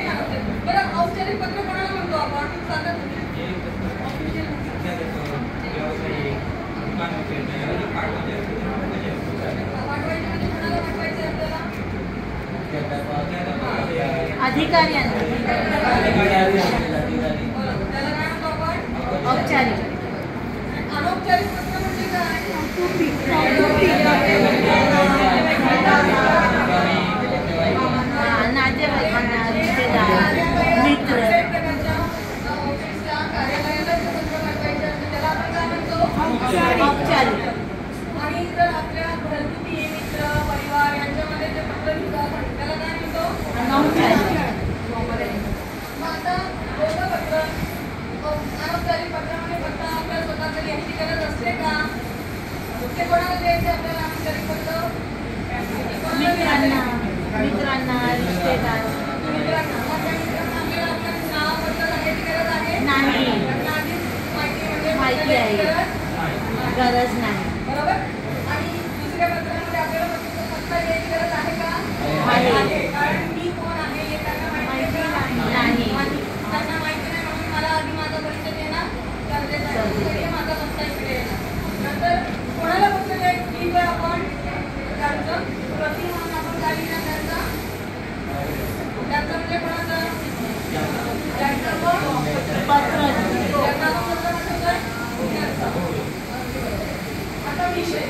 औपचारिक पत्र कोणाला म्हणतो आपण सांगा तुम्ही. अधिकारी औपचारिक. अनौपचारिक पत्र म्हणजे काय? नातेवाईकांना, रिश्तेदार, मित्र. कार्यालयाला जे पत्र पाठवायचे असते त्याला आपण काय म्हणतो? औपचारिक. आणि जर आपल्या घरगुती मित्र परिवार यांच्यामध्ये जे पत्र लिहितो आपण त्याला काय म्हणतो? अनौपचारिक. मग आता दोघं पत्र अनौपचारिक पत्रामध्ये फक्त आपल्या स्वतःच्या लिहायची गरज असते का? ते कोणाला द्यायचे आपल्याला अनौपचारिक पत्र? मित्रांना, रिश्तेदार. मित्रांना. मग त्या मित्रांना आपल्याला आपल्या नावाबद्दल सांगायची गरज आहे? नाही. त्यांना आधीच माहिती आहे. गरज नाही. बरोबर. आणि दुसऱ्या पत्रामध्ये आपल्याला पत्र द्यायची गरज आहे का? आहे. कारण मी कोण आहे हे त्यांना माहिती नाही. त्यांना माहिती नाही म्हणून मला आधी माझा परिचय देणं गरजेचं आहे. माझा पत्ता इकडे येणार. नंतर कोणाला पत्र द्यायचं आपण त्यांचं प्रति म्हणून आपण काय लिहिणार त्यांचं म्हणजे कोणाचं पत्र. आता विषय